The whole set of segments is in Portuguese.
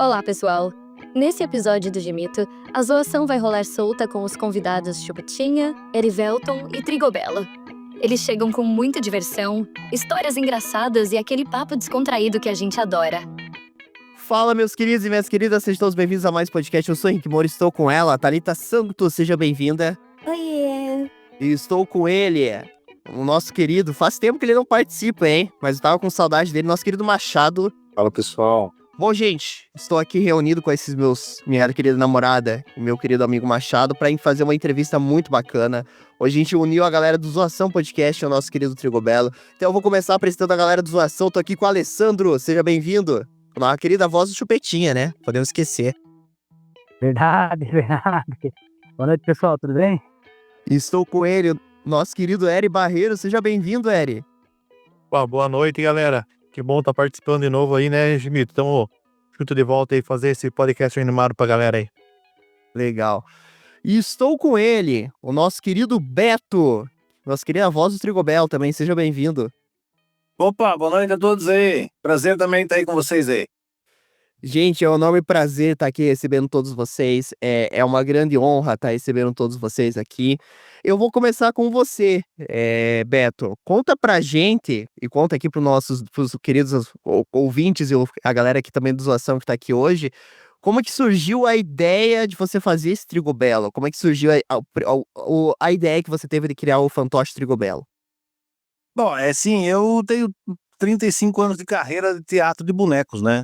Olá, pessoal! Nesse episódio do Gemito, a zoação vai rolar solta com os convidados Chupetinha, Erivelton e Trigobello. Eles chegam com muita diversão, histórias engraçadas e aquele papo descontraído que a gente adora. Fala, meus queridos e minhas queridas, sejam todos bem-vindos a mais um podcast. Eu sou o Henrique Moura, estou com ela, Thalita Santos, seja bem-vinda. Oiê! E estou com ele, o nosso querido, faz tempo que ele não participa, hein? Mas eu tava com saudade dele, nosso querido Machado. Fala, pessoal. Bom, gente, estou aqui reunido com minha querida namorada e meu querido amigo Machado para fazer uma entrevista muito bacana. Hoje a gente uniu a galera do Zoação Podcast, o nosso querido Trigobello. Então eu vou começar apresentando a galera do Zoação. Tô aqui com o Alessandro, seja bem-vindo. Uma querida voz do Chupetinha, né? Podemos esquecer. Verdade. Boa noite, pessoal, tudo bem? E estou com ele, nosso querido Eri Barreiro. Seja bem-vindo, Eri. Boa noite, galera. Que bom estar participando de novo aí, né, Gemito? Então, junto de volta aí, fazer esse podcast animado pra galera aí. Legal. E estou com ele, o nosso querido Beto. Nossa querida voz do Trigobello também. Seja bem-vindo. Opa, boa noite a todos aí. Prazer também estar aí com vocês aí. Gente, é um enorme prazer estar aqui recebendo todos vocês. É uma grande honra estar recebendo todos vocês aqui. Eu vou começar com você, Beto. Conta pra gente e conta aqui pros queridos ouvintes e a galera aqui também do Zoação que tá aqui hoje. Como é que surgiu a ideia de você fazer esse Trigobello? Como é que surgiu a ideia que você teve de criar o fantoche Trigobello? Bom, assim, eu tenho 35 anos de carreira de teatro de bonecos, né?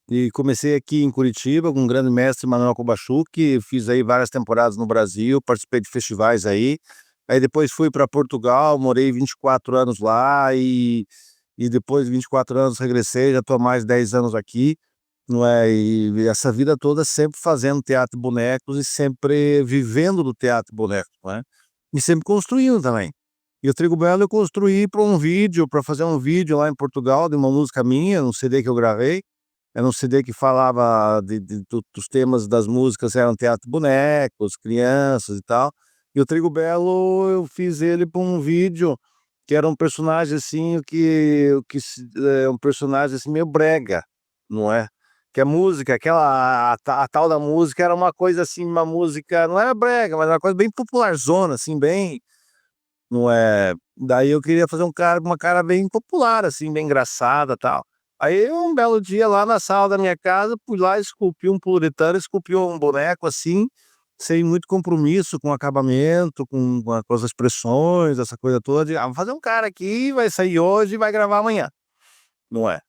E comecei aqui em Curitiba com o grande mestre Manuel Kubachuk, fiz aí várias temporadas no Brasil, participei de festivais aí. Aí depois fui para Portugal, morei 24 anos lá e depois de 24 anos regressei, já estou há mais de 10 anos aqui, não é? E essa vida toda sempre fazendo teatro de bonecos e sempre vivendo do teatro de bonecos, né? E sempre construindo também. E o Trigobello eu construí para fazer um vídeo lá em Portugal de uma música minha, um CD que eu gravei. Era um CD que falava dos temas das músicas, eram teatro de bonecos, crianças e tal. E o Trigobello eu fiz ele para um vídeo que era um personagem assim, um personagem assim meio brega, não é? Que a música, a tal da música era uma coisa assim, uma música, não era brega, mas era uma coisa bem popularzona, assim, bem, não é? Daí eu queria fazer uma cara bem popular, assim, bem engraçada e tal. Aí um belo dia lá na sala da minha casa, fui lá, esculpi um poliuretano, esculpi um boneco assim, sem muito compromisso com o acabamento, com as expressões, essa coisa toda. Vou fazer um cara aqui, vai sair hoje e vai gravar amanhã, não é?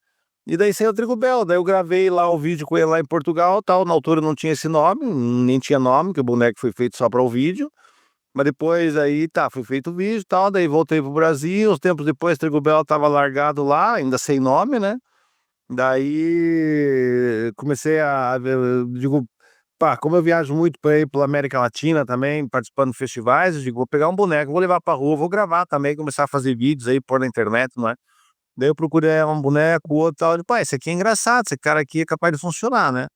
E daí saiu o Trigobello, daí eu gravei lá o vídeo com ele lá em Portugal, tal. Na altura não tinha esse nome, nem tinha nome, que o boneco foi feito só para o vídeo. Mas depois aí, foi feito o vídeo e tal, daí voltei pro Brasil, uns tempos depois o Trigobello tava largado lá, ainda sem nome, né? Daí comecei eu digo, como eu viajo muito por aí pela América Latina também, participando de festivais, eu digo, vou pegar um boneco, vou levar pra rua, vou gravar também, começar a fazer vídeos aí, pôr na internet, não é? Daí eu procurei um boneco, outro tal, eu digo, esse aqui é engraçado, esse cara aqui é capaz de funcionar, né?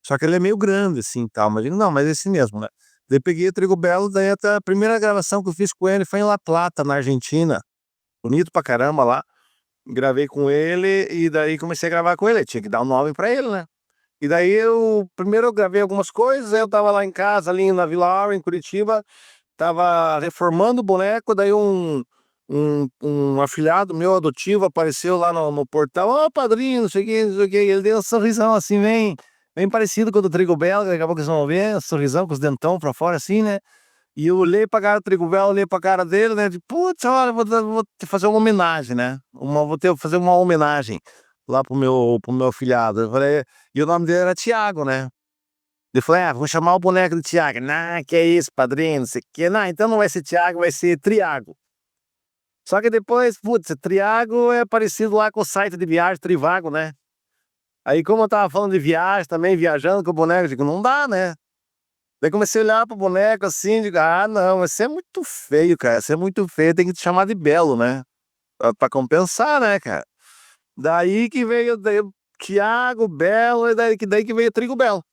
Só que ele é meio grande assim, tal, mas eu digo, não, mas é esse mesmo, né? Daí peguei o Trigobello, daí até a primeira gravação que eu fiz com ele foi em La Plata, na Argentina, bonito pra caramba lá. Gravei com ele e daí comecei a gravar com ele. Tinha que dar um nome pra ele, né? E daí primeiro eu gravei algumas coisas, aí eu tava lá em casa, ali na Vila Aura, em Curitiba, tava reformando o boneco, daí um afilhado meu adotivo apareceu lá no portal, padrinho, não sei o que, não sei o que, ele deu um sorrisão assim, bem parecido com o do Trigobello, que daqui a pouco vocês vão ver, um sorrisão com os dentão pra fora assim, né? E eu olhei pra cara do Trigobello, olhei pra cara dele, né? De putz, olha, vou te fazer uma homenagem, né? Fazer uma homenagem lá pro meu afilhado. Eu falei, e o nome dele era Tiago, né? Eu falei, vou chamar o boneco de Tiago. Não, que é isso, padrinho, não sei o quê. Não, então não vai ser Tiago, vai ser Triago. Só que depois, putz, Triago é parecido lá com o site de viagem Trivago, né? Aí como eu tava falando de viagem também, viajando com o boneco, eu digo, não dá, né? Daí comecei a olhar pro boneco assim, digo, não, você é muito feio, cara, você é muito feio, tem que te chamar de Belo, né? Pra compensar, né, cara? Daí que veio Tiago, Belo, e daí que veio Trigobello.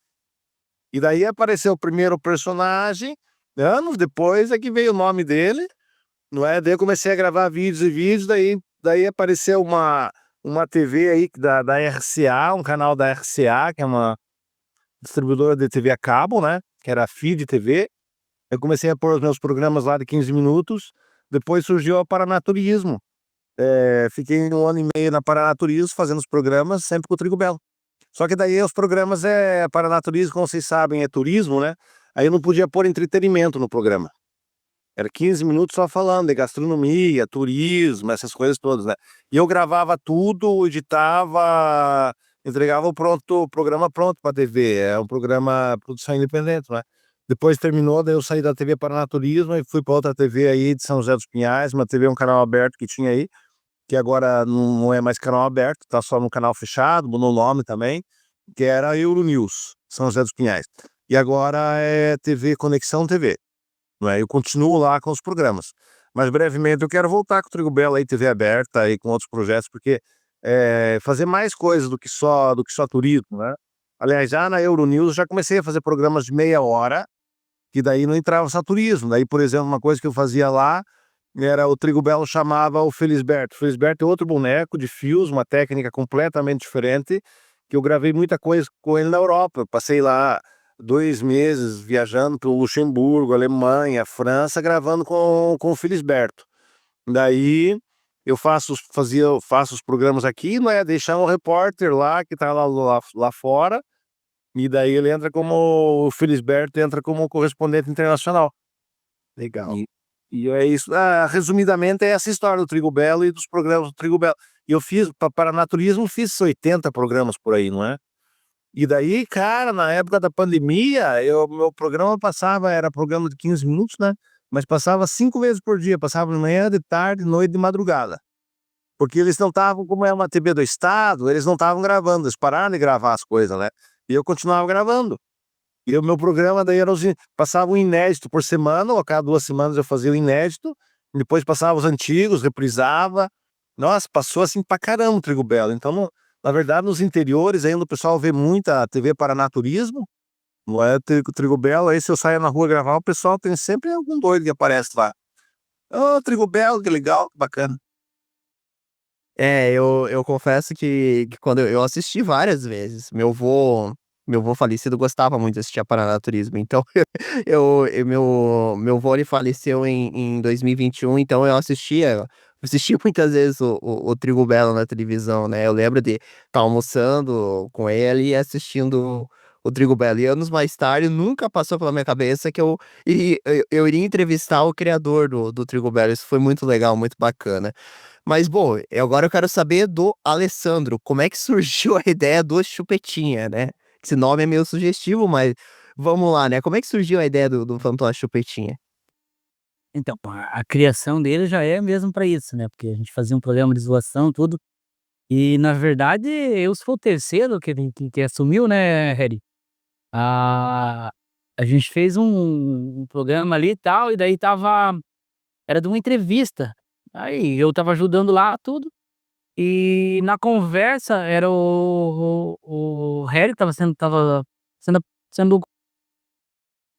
E daí apareceu o primeiro personagem, anos depois é que veio o nome dele, não é? Daí eu comecei a gravar vídeos e vídeos, daí apareceu uma TV aí da RCA, um canal da RCA, que é uma distribuidora de TV a cabo, né? Que era a FID TV. Eu comecei a pôr os meus programas lá de 15 minutos. Depois surgiu o Paranaturismo. Fiquei 1 ano e meio na Paranaturismo fazendo os programas, sempre com o Trigo Belo. Só que daí os programas Paranaturismo, como vocês sabem, é turismo, né? Aí eu não podia pôr entretenimento no programa. Era 15 minutos só falando de gastronomia, turismo, essas coisas todas, né? E eu gravava tudo, editava, entregava o programa pronto para TV. É um programa produção independente, né? Depois terminou, daí eu saí da TV Paranaturismo e fui para outra TV aí de São José dos Pinhais, uma TV, um canal aberto que tinha aí, que agora não é mais canal aberto, tá só no canal fechado, mudou o nome também, que era a Euronews, São José dos Pinhais. E agora é TV Conexão TV, não é? Eu continuo lá com os programas. Mas brevemente eu quero voltar com o Trigo Belo aí, TV aberta aí com outros projetos, porque fazer mais coisas do que só turismo, né? Aliás, já na Euronews eu já comecei a fazer programas de meia hora, que daí não entrava só turismo. Daí, por exemplo, uma coisa que eu fazia lá era o Trigo Belo chamava o Felisberto. O Felisberto é outro boneco de fios, uma técnica completamente diferente, que eu gravei muita coisa com ele na Europa. Eu passei lá 2 meses viajando pelo Luxemburgo, Alemanha, França, gravando com o Felisberto. Daí eu faço os programas aqui, não é? Deixar um repórter lá que tá lá fora, e daí ele entra como o Felisberto entra como correspondente internacional. Legal. E é isso. Resumidamente, é essa história do Trigo Belo e dos programas do Trigo Belo. E eu fiz, para Naturismo, fiz 80 programas por aí, não é? E daí, cara, na época da pandemia, meu programa era programa de 15 minutos, né? Mas passava 5 vezes por dia, passava de manhã, de tarde, noite, de madrugada. Porque eles não estavam, como é uma TV do Estado, eles não estavam gravando, eles pararam de gravar as coisas, né? E eu continuava gravando. E o meu programa daí passava um inédito por semana, ou a cada 2 semanas eu fazia o inédito, depois passava os antigos, reprisava. Nossa, passou assim pra caramba o Trigo Belo. Então, na verdade, nos interiores ainda o pessoal vê muita TV Paranaturismo, não é Trigo Belo. Aí se eu saio na rua gravar, o pessoal tem sempre algum doido que aparece lá. Ô, Trigo Belo, que legal, que bacana. Eu confesso que quando eu assisti várias vezes, meu vô falecido gostava muito de assistir a Paranaturismo, então meu vô ele faleceu em 2021, então eu assisti muitas vezes o Trigo Belo na televisão, né? Eu lembro de estar almoçando com ele e assistindo o Trigo Belo. E anos mais tarde, nunca passou pela minha cabeça que eu iria entrevistar o criador do Trigo Belo. Isso foi muito legal, muito bacana. Mas, bom, agora eu quero saber do Alessandro. Como é que surgiu a ideia do Chupetinha, né? Esse nome é meio sugestivo, mas vamos lá, né? Como é que surgiu a ideia do Fantoche Chupetinha? Então, a criação dele já é mesmo para isso, né, porque a gente fazia um programa de zoação, tudo, e na verdade eu sou o terceiro que assumiu, né, Heri. A a gente fez um programa ali e tal, e daí era de uma entrevista, aí eu estava ajudando lá tudo, e na conversa era o Heri que sendo sendo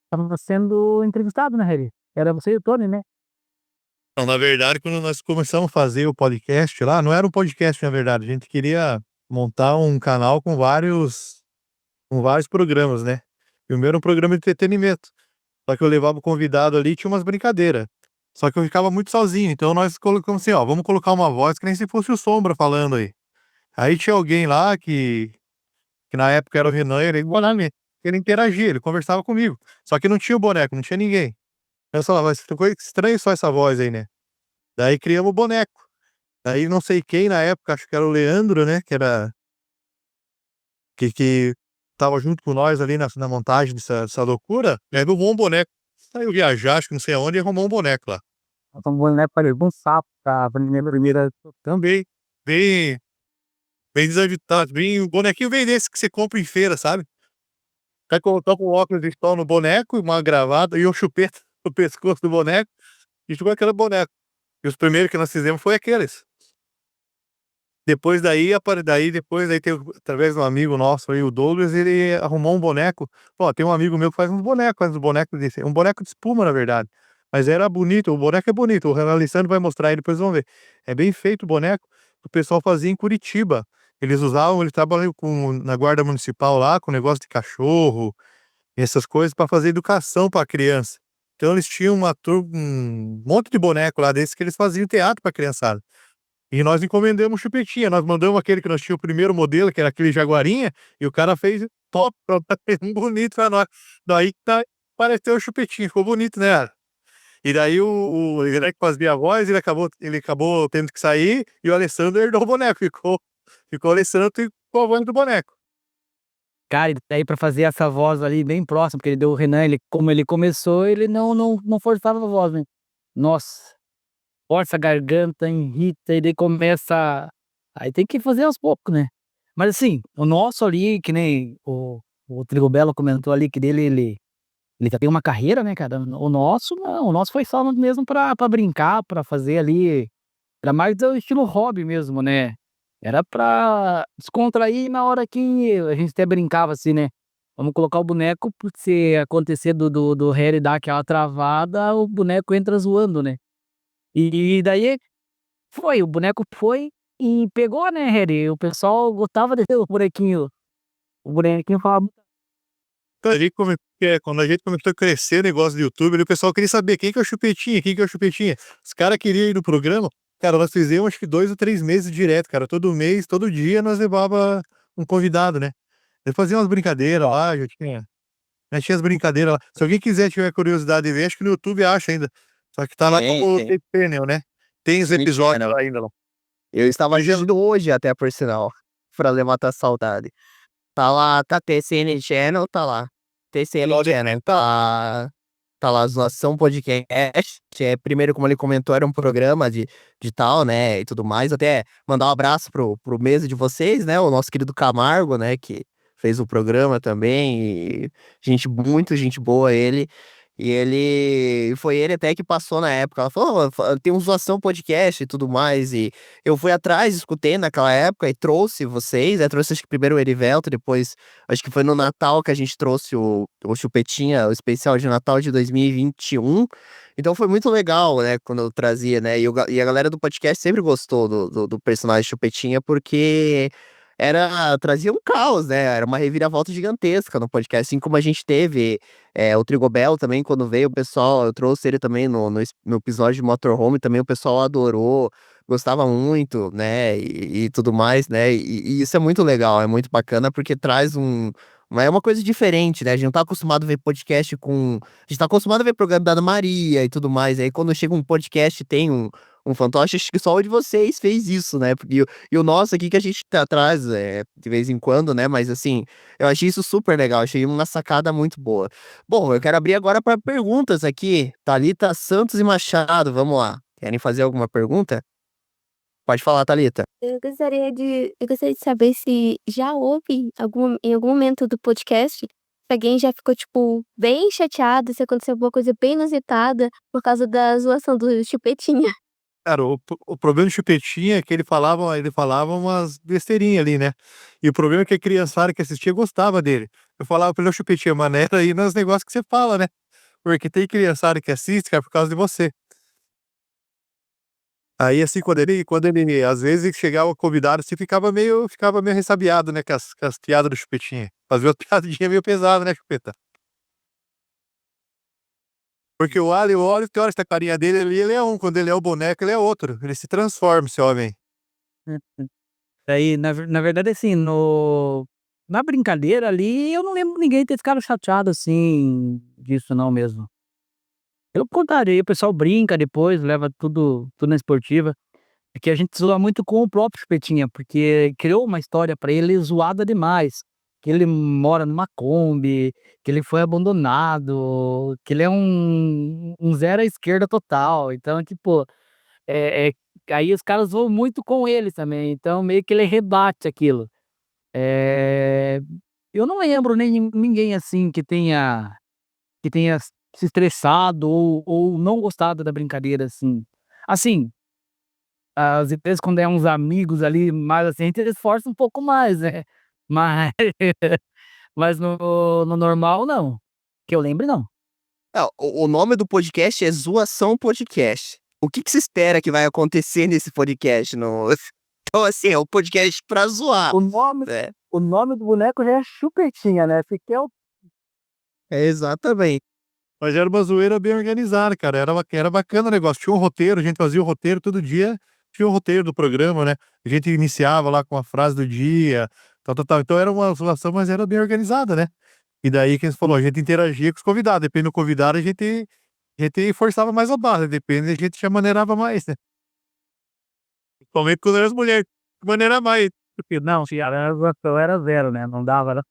estava sendo entrevistado, né, Heri. Era você e o Tony, né. Então, na verdade, quando nós começamos a fazer o podcast lá, não era um podcast, na verdade, a gente queria montar um canal com vários programas, né. E o meu era um programa de entretenimento, só que eu levava o convidado ali e tinha umas brincadeira. Só que eu ficava muito sozinho, então nós colocamos assim: "Ó, vamos colocar uma voz que nem se fosse o Sombra falando aí". Aí tinha alguém lá que na época era o Renan, ele interagia, ele conversava comigo, só que não tinha o boneco, não tinha ninguém. Aí eu falava: "Mas ficou estranho só essa voz aí, né". Daí criamos o boneco. Aí não sei quem na época, acho que era o Leandro, né, que era que estava junto com nós ali na montagem dessa loucura, aí arrumou um boneco. Saiu viajar, acho que não sei aonde, e arrumou um boneco lá. Nós um boneco parecia um sapo, pra primeira. Também, bem bem desajustado, bem o bonequinho bem desse que você compra em feira, sabe. Aí colocamos um óculos de sol no boneco, uma gravata e um chupeta no pescoço do boneco, e ficou aquele boneco. E os primeiros que nós fizemos foi aqueles. Depois daí teve através de um amigo nosso aí, o Douglas, ele arrumou um boneco. Ó, tem um amigo meu que faz uns bonecos desse, um boneco de espuma, na verdade. Mas era bonito, o boneco é bonito, o Alessandro vai mostrar aí, depois vão ver. É bem feito o boneco, o pessoal fazia em Curitiba. Eles trabalham na guarda municipal lá, com negócio de cachorro, e essas coisas, para fazer educação para criança. Então eles tinham um monte de boneco lá desses que eles faziam teatro para criançada. E nós encomendamos chupetinha, nós mandamos aquele que nós tínhamos o primeiro modelo, que era aquele Jaguarinha, e o cara fez top, fez um bonito pra nós. Daí pareceu o chupetinho, ficou bonito, né? E daí ele que fazia a voz, ele acabou tendo que sair, e o Alessandro herdou o boneco, ficou o Alessandro com a voz do boneco. Cara, e daí pra fazer essa voz ali bem próxima, porque ele deu o Renan, como ele começou, ele não forçava a voz, né. Nossa, força a garganta, irrita, e daí começa aí tem que fazer aos poucos, né. Mas assim, o nosso ali, que nem o Trigobello comentou ali, que ele já tem uma carreira, né, cara. O nosso não, o nosso foi só mesmo pra brincar, pra fazer ali, era mais do estilo hobby mesmo, né. Era pra descontrair na hora que a gente até brincava assim, né, vamos colocar o boneco, porque se acontecer do Harry dar aquela travada, o boneco entra zoando, né. E daí o boneco foi e pegou, né, Harry, o pessoal gostava de ver o bonequinho falava Então, quando a gente começou a crescer o negócio do YouTube, ali o pessoal queria saber quem que é o Chupetinha, quem que é o Chupetinha. Os caras queriam ir no programa, cara, nós fizemos acho que 2 ou 3 meses direto, cara. Todo mês, todo dia nós levava um convidado, né. Eu fazia umas brincadeiras lá, já tinha as brincadeiras lá. Se alguém tiver curiosidade de ver, acho que no YouTube acha ainda. Só que tá lá como Tem. The Channel, né. Tem os Tem episódios channel. lá ainda lá. Eu estava assistindo hoje até, por sinal, pra matar a saudade. Tá lá, tá TCN Channel, tá lá. TCN Channel, tá lá, Zoação Podcast, primeiro, como ele comentou, era um programa de tal, né, e tudo mais. Até mandar um abraço pro mesa de vocês, né, o nosso querido Camargo, né, que fez o programa também, e muito gente boa ele. Foi ele até que passou na época. Ela falou: "Ó, tem um Zoação Podcast e tudo mais", e eu fui atrás, escutei naquela época e trouxe vocês, trouxe acho que primeiro o Erivelto, depois acho que foi no Natal que a gente trouxe o Chupetinha, o especial de Natal de 2021. Então foi muito legal, né, quando eu trazia, né, e a galera do podcast sempre gostou do personagem Chupetinha, porque trazia um caos, né, era uma reviravolta gigantesca no podcast, assim como a gente teve, o Trigobello também, quando veio o pessoal, eu trouxe ele também no episódio de Motorhome, também o pessoal adorou, gostava muito, né, e tudo mais, né, e isso é muito legal, é muito bacana, porque traz é uma coisa diferente, né, a gente não tá acostumado a ver podcast a gente tá acostumado a ver programa da Ana Maria e tudo mais, aí quando chega um podcast e tem um fantoche, acho que só o de vocês fez isso, né, e o nosso aqui que a gente traz, de vez em quando, né, mas assim, eu achei isso super legal, achei uma sacada muito boa. Bom, eu quero abrir agora para perguntas aqui, Thalita Santos e Machado, vamos lá. Querem fazer alguma pergunta? Pode falar, Thalita. Eu gostaria de saber se já houve em algum momento do podcast, se alguém já ficou, tipo, bem chateado, se aconteceu alguma coisa bem inusitada por causa da zoação do Chupetinha. Cara, o problema do Chupetinha é que ele falava umas besteirinhas ali, né. E o problema é que a criançada que assistia gostava dele. Eu falava pra ele: "Ô Chupetinha, maneira aí nos negócios que você fala, né, porque tem criançada que assiste, cara, por causa de você". Aí, assim, quando ele às vezes chegava convidado, assim, ficava meio ressabiado, né, com as piadas do Chupetinha. Fazia umas piadinha meio pesada, né, Chupeta. Porque o Wally, tem hora que a carinha dele ali, ele é um, quando ele é o boneco, ele é outro. Ele se transforma, esse homem. daí na verdade, assim, na brincadeira ali, eu não lembro ninguém ter ficado chateado, assim, disso não mesmo. Pelo contrário, aí o pessoal brinca depois, leva tudo na esportiva. É que a gente zoa muito com o próprio Chupetinha, porque criou uma história pra ele zoada demais, que ele mora numa Kombi, que ele foi abandonado, que ele é um zero à esquerda total, então tipo, aí os caras zoam muito com ele também, então meio que ele rebate aquilo. Eh, eu não lembro nem ninguém assim que tenha se estressado ou não gostado da brincadeira, assim. Assim, às vezes quando é uns amigos ali, mais assim, a gente esforça um pouco mais, né. Mas mas no normal não, que eu lembre não. O nome do podcast é Zoação Podcast. O que que você espera que vai acontecer nesse podcast? Então, assim, é um podcast pra zoar. O nome, É, o nome do boneco já é Chupetinha, né? Fiquei exatamente. Mas era uma zoeira bem organizada, cara. Era bacana o negócio. Tinha um roteiro, a gente fazia o roteiro todo dia. Tinha o roteiro do programa, né? A gente iniciava lá com a frase do dia, tal, tal, tal. Então era uma situação, mas era bem organizada, né? E daí, que você falou, a gente interagia com os convidados. Depende do convidado, a gente forçava mais a barra. Depende, a gente já maneirava mais, né? Principalmente quando era as mulheres. Maneira mais. porque não, se eu era zero, né? Não dava, né?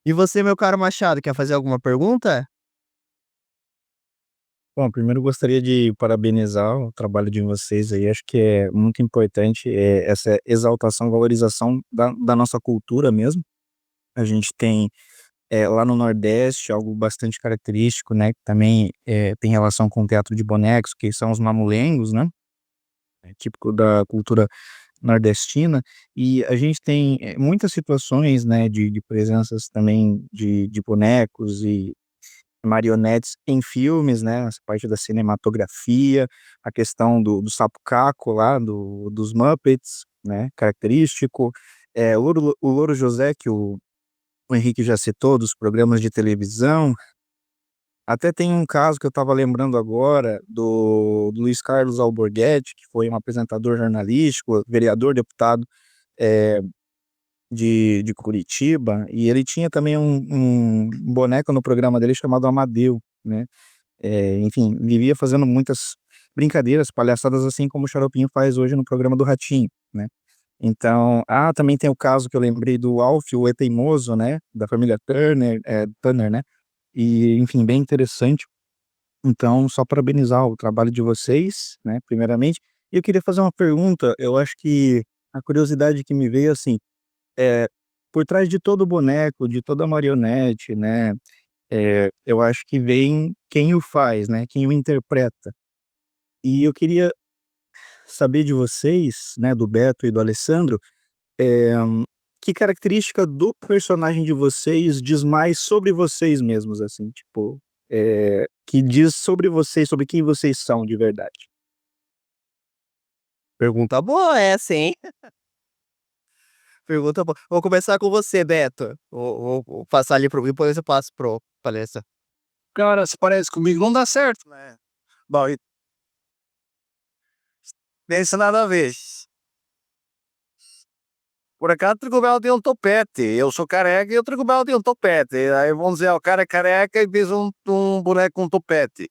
E você, meu caro Machado, quer fazer alguma pergunta? Bom, primeiro eu gostaria de parabenizar o trabalho de vocês aí, acho que é muito importante, essa exaltação, valorização da nossa cultura mesmo. A gente tem, lá no Nordeste algo bastante característico, né, que também, tem relação com o teatro de bonecos, que são os mamulengos, né, é típico da cultura nordestina, e a gente tem, muitas situações, né, de presenças também de bonecos e marionetes em filmes, né, essa parte da cinematografia, a questão do Sapo Caco lá, dos Muppets, né, característico, o Louro José, que o Henrique já citou, dos programas de televisão. Até tem um caso que eu estava lembrando agora do Luiz Carlos Alborguete, que foi um apresentador jornalístico, vereador, deputado, eh, de Curitiba, e ele tinha também um boneco no programa dele chamado Amadeu, né. Enfim, vivia fazendo muitas brincadeiras, palhaçadas, assim como o Xaropinho faz hoje no programa do Ratinho, né. Então também tem o caso que eu lembrei do Alfio, o E Teimoso, né, da família Turner, né, e enfim, bem interessante. Então, só parabenizar o trabalho de vocês, né, primeiramente. E eu queria fazer uma pergunta, eu acho que a curiosidade que me veio, assim, é por trás de todo boneco, de toda marionete, né, eu acho que vem quem o faz, né, quem o interpreta. E eu queria saber de vocês, né, do Beto e do Alessandro, eh, que característica do personagem de vocês diz mais sobre vocês mesmos, assim, tipo, que diz sobre vocês, sobre quem vocês são de verdade? Pergunta boa essa, hein? Pergunta boa. Vou começar com você, Beto. Vou passar ali pro depois eu passo pro palestra. Cara, se parece comigo não dá certo, né. Bom, e pensa nada a ver. Por acaso o Trigobel tem um topete, eu sou careca e o Trigobel tem um topete, aí vamos dizer, o cara é careca e fez um boneco com topete.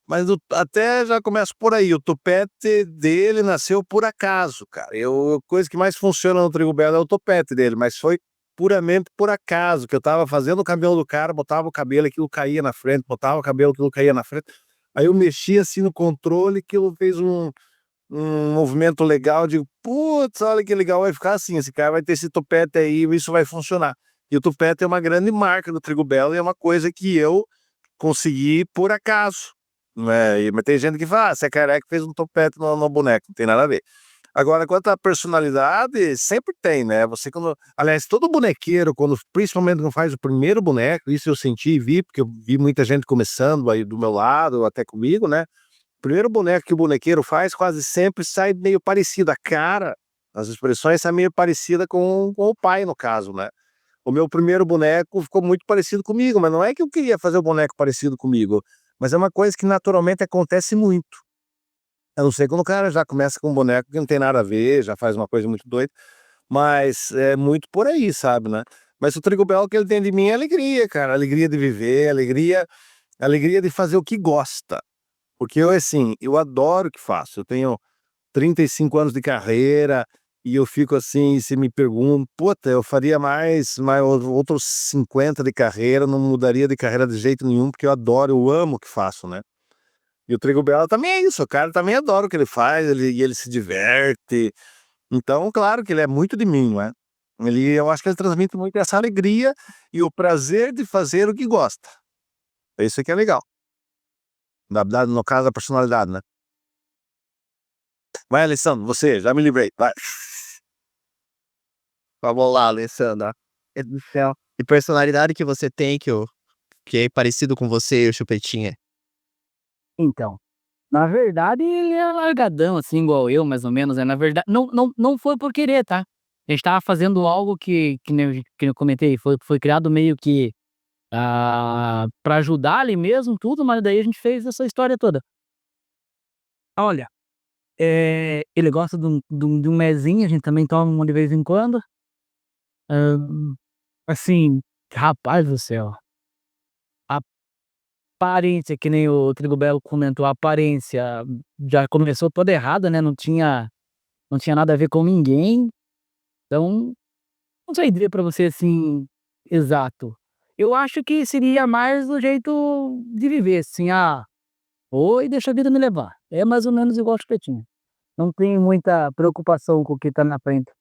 Mas até já começa por aí, o topete dele nasceu por acaso, cara. A coisa que mais funciona no Trigobel é o topete dele, mas foi puramente por acaso, que eu estava fazendo o cabelo do cara, botava o cabelo, aquilo caía na frente, botava o cabelo, aquilo caía na frente. Aí eu mexia assim no controle, aquilo fez um movimento legal, digo: "Putz, olha que legal, vai ficar assim, esse cara vai ter esse topete aí, isso vai funcionar". E o topete é uma grande marca do Trigo Belo e é uma coisa que eu consegui por acaso, né, mas tem gente que fala: "Você é careca e fez um topete no boneco", não tem nada a ver. Agora quanto à personalidade, sempre tem, né, você quando aliás, todo bonequeiro quando principalmente quando faz o primeiro boneco, isso eu senti e vi, porque eu vi muita gente começando aí do meu lado, até comigo, né, o primeiro boneco que o bonequeiro faz quase sempre sai meio parecido, a cara, as expressões saem meio parecida com o pai no caso, né. O meu primeiro boneco ficou muito parecido comigo, mas não é que eu queria fazer o boneco parecido comigo, mas é uma coisa que naturalmente acontece muito. A não ser quando o cara já começa com um boneco que não tem nada a ver, já faz uma coisa muito doida, mas é muito por aí, sabe, né. Mas o Trigo Belo que ele tem de mim é alegria, cara, alegria de viver, alegria de fazer o que gosta. Porque eu, assim, eu adoro o que faço. Eu tenho 35 anos de carreira e eu fico assim, se me perguntam, puta, eu faria mais outros 50 de carreira, não mudaria de carreira de jeito nenhum, porque eu adoro, eu amo o que faço, né? E o Trigo Bela também é isso, o cara também adora o que ele faz, ele se diverte. Então, claro que ele é muito de mim, não é? Eu acho que ele transmite muito essa alegria e o prazer de fazer o que gosta. É isso que é legal. No caso da personalidade, né? Vai, Alessandro, você, já me livrei, vai. Vamos lá, Alessandra. Meu Deus do céu. Que personalidade que você tem que é parecido com você e o Chupetinha? Então, Na verdade, ele é largadão, assim, igual eu, mais ou menos, né, na verdade não foi por querer, tá. A gente estava fazendo algo que nem eu comentei, foi criado meio que, pra ajudar ali mesmo, tudo, mas daí a gente fez essa história toda. Olha, ele gosta de um mezinho, a gente também toma um de vez em quando. Hã, assim, rapaz do céu, a aparência, que nem o Trigo Belo comentou, a aparência já começou toda errada, né, não tinha nada a ver com ninguém, então, não sei dizer pra você, assim, exato. Eu acho que seria mais o jeito de viver, assim, "Oi, deixa a vida me levar", é mais ou menos igual o Chupetinha, não tem muita preocupação com o que tá na frente.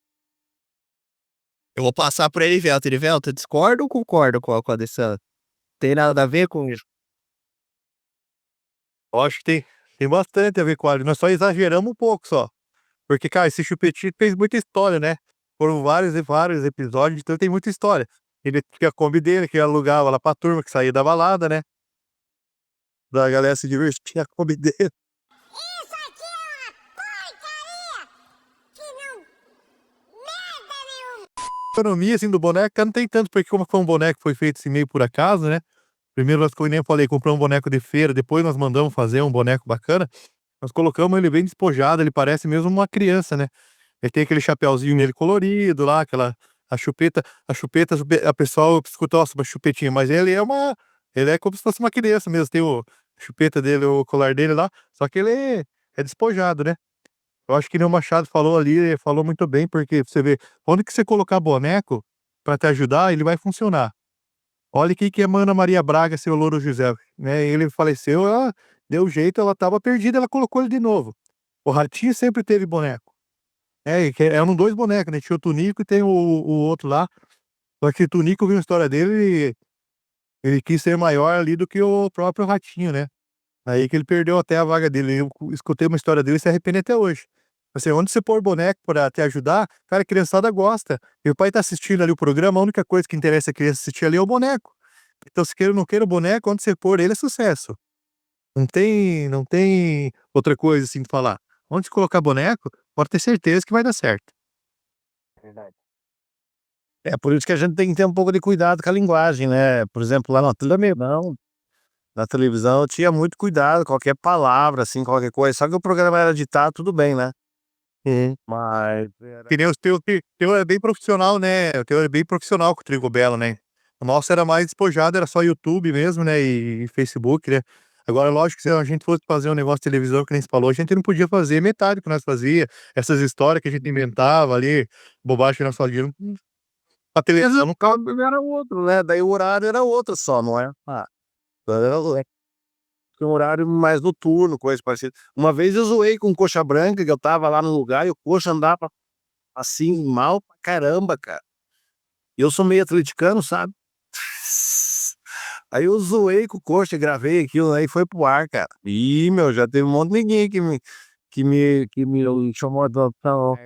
Eu vou passar pro Erivelto. Erivelto, discorda ou concorda com a decisão? Tem nada a ver com isso? Eu acho que tem bastante a ver com a nós só exageramos um pouco só. Porque, cara, esse Chupetinha fez muita história, né. Foram vários e vários episódios, então tem muita história. Ele tinha a Kombi dele, que alugava lá pra turma que saía da balada, né. Da galera se divertir na Kombi dele. Economia, assim, do boneco, cara, não tem tanto, porque como foi um boneco que foi feito assim meio por acaso, né. Primeiro nós, como nem eu falei, compramos um boneco de feira, depois nós mandamos fazer um boneco bacana, nós colocamos ele bem despojado, ele parece mesmo uma criança, né. Ele tem aquele chapeuzinho nele colorido lá, aquela a chupeta a pessoal escuta: "Nossa, uma chupetinha", mas ele é como se fosse uma criança mesmo, tem a chupeta dele, o colar dele lá, só que ele é despojado, né. Eu acho que nem o Machado falou ali, ele falou muito bem, porque pra você ver, onde que você colocar boneco pra te ajudar, ele vai funcionar. Olha que é Ana Maria Braga, seu Louro José, né, ele faleceu, ela deu jeito, ela estava perdida, ela colocou ele de novo. O Ratinho sempre teve boneco. É, e que eram 2 bonecos, né, tinha o Tunico e tem o outro lá, só que o Tunico, viu a história dele, ele quis ser maior ali do que o próprio Ratinho, né. Aí que ele perdeu até a vaga dele, eu escutei uma história dele e se arrepende até hoje. Assim, onde você pôr boneco pra te ajudar, cara, a criançada gosta. E o pai tá assistindo ali o programa, a única coisa que interessa a criança assistir ali é o boneco. Então se queira ou não queira o boneco, onde você pôr ele é sucesso. Não tem outra coisa, assim, de falar. Onde colocar boneco, pode ter certeza que vai dar certo. Verdade. É por isso que a gente tem que ter um pouco de cuidado com a linguagem, né, por exemplo, lá na televisão eu tinha muito cuidado, qualquer palavra, assim, qualquer coisa, só que o programa era ditado, tudo bem, né, Uhum. mas era Que nem o teu é bem profissional, né, o teu é bem profissional com o Trigo Belo, né. O nosso era mais despojado, era só YouTube mesmo, né, e Facebook, né. Agora lógico que se a gente fosse fazer um negócio de televisão, que nem você falou, a gente não podia fazer metade do que nós fazia, essas histórias que a gente inventava ali, bobagem que nós fazíamos, a televisão não cabe. era outro, né, daí o horário era outro só, não é? Era tinha um horário mais noturno, coisa parecida. Uma vez eu zoei com o Coxa Branca, que eu estava lá no lugar e o Coxa andava, assim, mal pra caramba, cara. E eu sou meio atleticano, sabe. Aí eu zoei com o Coxa, gravei aquilo, aí foi pro ar, cara. Ih, meu, já teve um monte de ninguém que me chamou a atenção,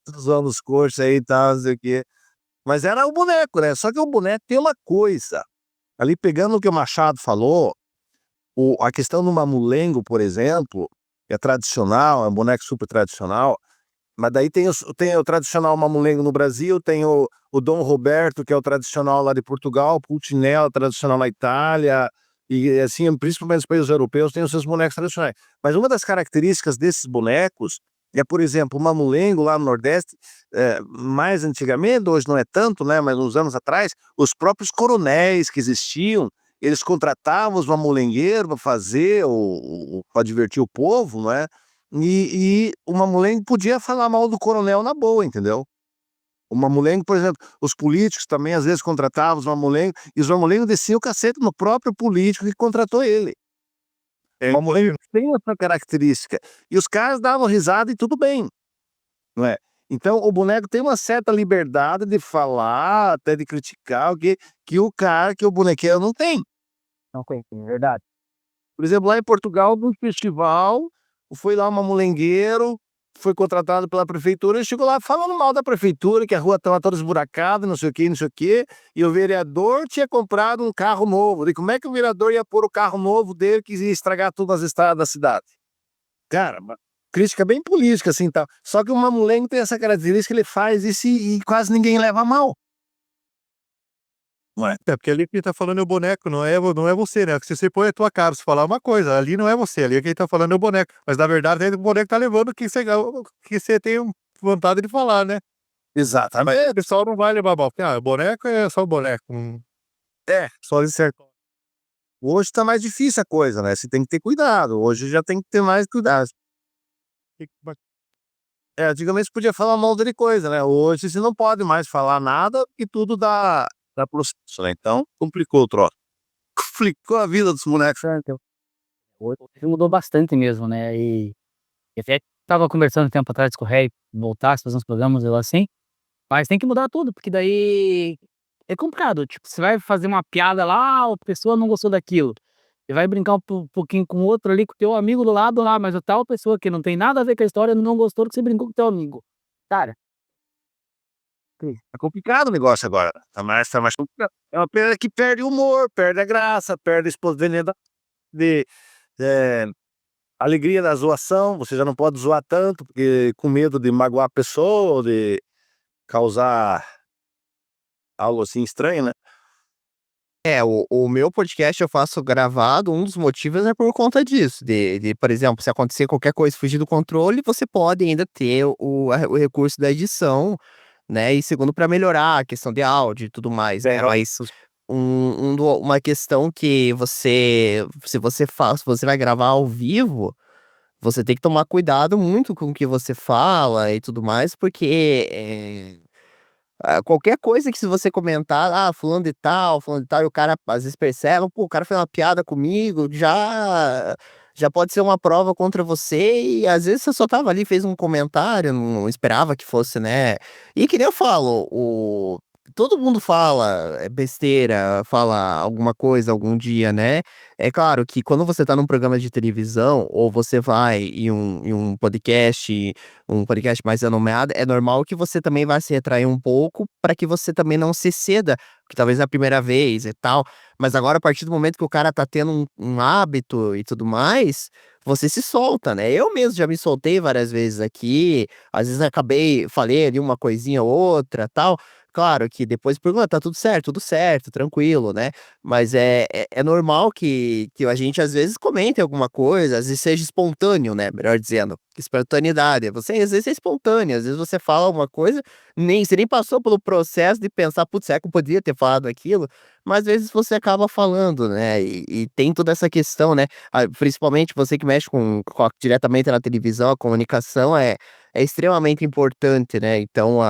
"Tá zoando os Coxa aí e tal, não sei o quê". Mas era o boneco, né, só que o boneco tem uma coisa, ali pegando o que o Machado falou, a questão do mamulengo, por exemplo, é tradicional, é um boneco super tradicional, mas daí tem o tradicional mamulengo no Brasil, tem o Dom Roberto, que é o tradicional lá de Portugal, o Pulcinella, tradicional na Itália, e assim, principalmente nos países europeus, tem os seus bonecos tradicionais. Mas uma das características desses bonecos é, por exemplo, o mamulengo lá no Nordeste, mais antigamente, hoje não é tanto, né, mas uns anos atrás, os próprios coronéis que existiam, eles contratavam os mamulengueiros para fazer para divertir o povo, não é, e o mamulengo podia falar mal do coronel na boa, entendeu. O mamulengo, por exemplo, os políticos também às vezes contratavam os mamulengos, e os mamulengos desciam o cacete no próprio político que contratou ele. O mamulengo tem essa característica, e os caras davam risada e tudo bem, não é. Então o boneco tem uma certa liberdade de falar, até de criticar que o bonequeiro não tem. Não conheci, verdade. Por exemplo, lá em Portugal, num festival, foi lá um mamulengueiro, foi contratado pela prefeitura, ele chegou lá falando mal da prefeitura, que a rua estava toda esburacada, não sei o quê, não sei o quê, e o vereador tinha comprado um carro novo. E como é que o vereador ia pôr o carro novo dele que ia estragar todas as estradas da cidade? Cara, crítica bem política, assim, tal. Só que o Mamulengo tem essa característica, ele faz isso e quase ninguém leva a mal. Não é? É, porque ali quem tá falando é o boneco, não é você, né? Se você põe a tua cara, você falar uma coisa, ali não é você, ali quem tá falando é o boneco. Mas na verdade é o boneco tá levando o que você tem vontade de falar, né? Mas o Exatamente. pessoal não vai levar mal, porque, o boneco é só o boneco, É, só de certo. hoje tá mais difícil a coisa, né? Você tem que ter cuidado. Hoje já tem que ter mais cuidado. Antigamente você podia falar mal de coisa, né? Hoje você não pode mais falar nada e tudo dá processo, né? Então, complicou o troço. Complicou a vida dos bonecos. Certo. Hoje mudou bastante mesmo, né, e até estava conversando um tempo atrás com o Harry, voltasse, fazer uns programas, negócio assim, mas tem que mudar tudo, porque daí é complicado, tipo, você vai fazer uma piada lá, a pessoa não gostou daquilo, você vai brincar pouquinho com o outro ali, com o teu amigo do lado lá, mas a tal pessoa que não tem nada a ver com a história não gostou do que você brincou com o teu amigo. Cara, Tá complicado o negócio agora. Tá mais complicado. É uma pena que perde o humor, perde a graça, perde a espontaneidade de eh, alegria da zoação. Você já não pode zoar tanto, porque com medo de magoar a pessoa ou de causar algo assim estranho, né? O meu podcast eu faço gravado, um dos motivos é por conta disso, por exemplo, se acontecer qualquer coisa fugir do controle, você pode ainda ter o recurso da edição, né, e segundo para melhorar a questão de áudio e tudo mais, né, mas uma questão que se você vai gravar ao vivo, você tem que tomar cuidado muito com o que você fala e tudo mais, porque, qualquer coisa que se você comentar, fulano de tal, e o cara às vezes percebe, pô, o cara fez uma piada comigo, já pode ser uma prova contra você e às vezes você só tava ali, fez um comentário, não esperava que fosse, né. E que nem eu falo, todo mundo fala besteira, fala alguma coisa algum dia, né. É claro que quando você tá num programa de televisão ou você vai em um podcast mais renomeado, é normal que você também vá se retrair um pouco, para que você também não se ceda, porque talvez é a primeira vez e tal, mas agora a partir do momento que o cara tá tendo um hábito e tudo mais, você se solta, né. Eu mesmo já me soltei várias vezes aqui, às vezes falei ali uma coisinha ou outra, tal. Claro que depois pergunta: "Tá tudo certo, tranquilo", né. Mas é normal que a gente às vezes comente alguma coisa, às vezes seja espontâneo, né, melhor dizendo, espontaneidade, você às vezes é espontâneo, às vezes você fala uma coisa, você nem passou pelo processo de pensar: "Putz, será que eu poderia ter falado aquilo?", mas às vezes você acaba falando, né, e tem toda essa questão, né, principalmente você que mexe diretamente na televisão, a comunicação é extremamente importante, né, então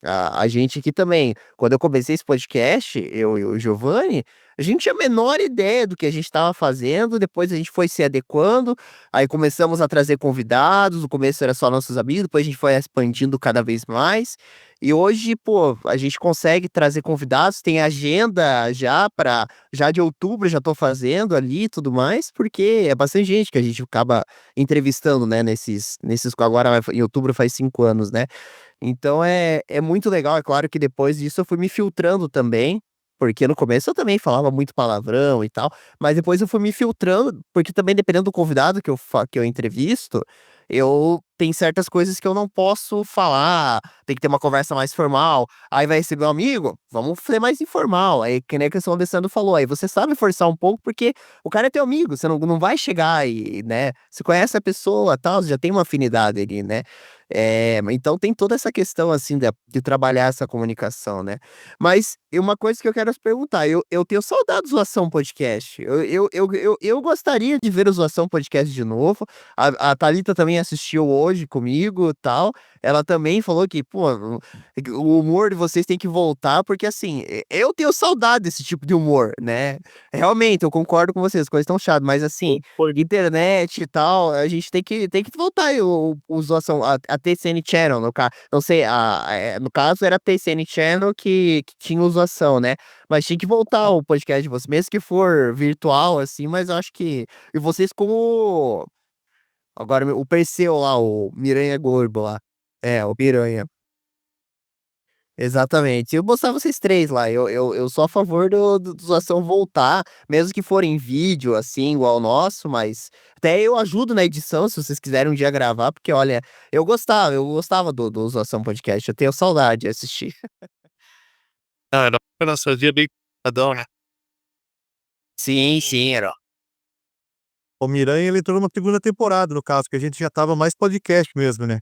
a gente aqui também, quando eu comecei esse podcast, eu e o Giovanni, a gente tinha a menor ideia do que a gente estava fazendo, depois a gente foi se adequando, aí começamos a trazer convidados, no começo era só nossos amigos, depois a gente foi expandindo cada vez mais, e hoje, pô, a gente consegue trazer convidados, tem agenda já de outubro já tô fazendo ali e tudo mais, porque é bastante gente que a gente acaba entrevistando, né, agora em outubro faz 5 anos, né. Então é muito legal, é claro que depois disso eu fui me filtrando também, porque no começo eu também falava muito palavrão e tal, mas depois eu fui me filtrando, porque também dependendo do convidado que eu entrevisto, eu tem certas coisas que eu não posso falar, tem que ter uma conversa mais formal, aí vai receber um amigo, vamos ser mais informal, aí que nem a questão do Alessandro falou, aí você sabe forçar um pouco, porque o cara é teu amigo, você não vai chegar e, né, você conhece a pessoa, tal, você já tem uma afinidade ali, né. Então tem toda essa questão, assim, de trabalhar essa comunicação, né. Mas e uma coisa que eu quero te perguntar, eu tenho saudade do Zoação Podcast, eu gostaria de ver o Zoação Podcast de novo, a Thalita também assistiu hoje comigo, tal, ela também falou que: "Pô, o humor de vocês tem que voltar", porque, assim, eu tenho saudade desse tipo de humor, né. Realmente, eu concordo com vocês, as coisas estão chatas, mas, assim, Foi. internet e tal, a gente tem que voltar aí o Zoação, a TCN Channel, não sei, no caso era a TCN Channel que tinha o Zoação, né, mas tinha que voltar o podcast de vocês, mesmo que for virtual, assim, mas eu acho que e vocês como agora o Perseu lá, o Miranha Gordo lá. É, o Piranha. Exatamente. Eu mostrar vocês três lá. Eu sou a favor do zoação voltar, mesmo que for em vídeo, assim, igual o nosso, mas até eu ajudo na edição, se vocês quiserem um dia gravar, porque olha, eu gostava do Zoação Podcast, eu tenho saudade de assistir. Ah, era uma nostalgia bem pesadão, né? Sim, sim, era. O Miranha, ele entrou numa segunda temporada, no caso, que a gente já tava mais podcast mesmo, né?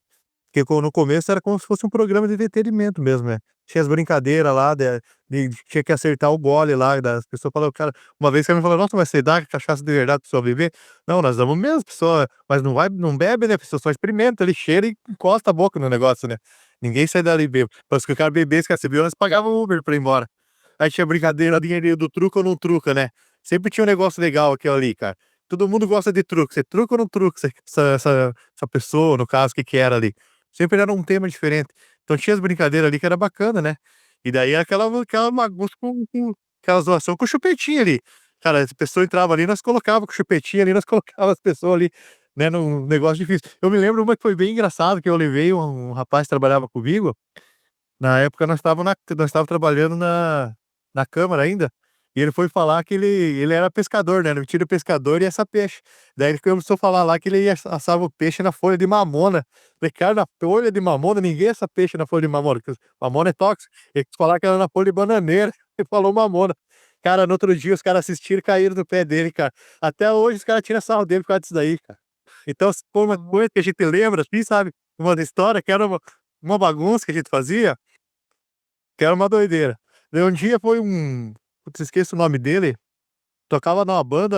Porque no começo era como se fosse um programa de entretenimento mesmo, né? Tinha as brincadeiras lá, tinha que acertar o gole lá, das pessoas falavam, cara, uma vez que ela me falou, nossa, mas você dá cachaça de verdade pra pessoa beber? Não, nós damos mesmo, pessoa, mas não bebe, né? A pessoa só experimenta, ele cheira e encosta a boca no negócio, né? Ninguém sai dali bêbado. Mas que o cara bebesse, cara, você viu, nós pagávamos Uber pra ir embora. Aí tinha brincadeira, dinheirinho do truco ou não truca, né? Sempre tinha um negócio legal aquilo ali, cara. Todo mundo gosta de truque. Você truca ou não truca essa pessoa, no caso, que era ali? Sempre era um tema diferente. Então tinha as brincadeiras ali que era bacana, né? E daí era aquela bagunça com aquela zoação com o chupetinho ali. Cara, as pessoas entravam ali, nós colocava com o chupetinho ali, nós colocava as pessoas ali, né, num negócio difícil. Eu me lembro uma que foi bem engraçado, que eu levei um rapaz que trabalhava comigo. Na época nós estava trabalhando na câmara ainda, e ele foi falar que ele era pescador, né, no tiro pescador e assa peixe. Daí ele começou a falar lá que ele assava o peixe na folha de mamona. Falei: "Cara, na folha de mamona? Ninguém assa peixe na folha de mamona, porque mamona é tóxico". Ele quis falar que era na folha de bananeira, e falou mamona. Cara, no outro dia os caras assistiram e caíram do pé dele, cara. Até hoje os caras tiram sarro dele por causa disso daí, cara. Então, se for uma coisa que a gente lembra, assim, sabe, uma história que era uma bagunça que a gente fazia, que era uma doideira. Daí um dia foi putz, esqueço o nome dele, tocava numa banda,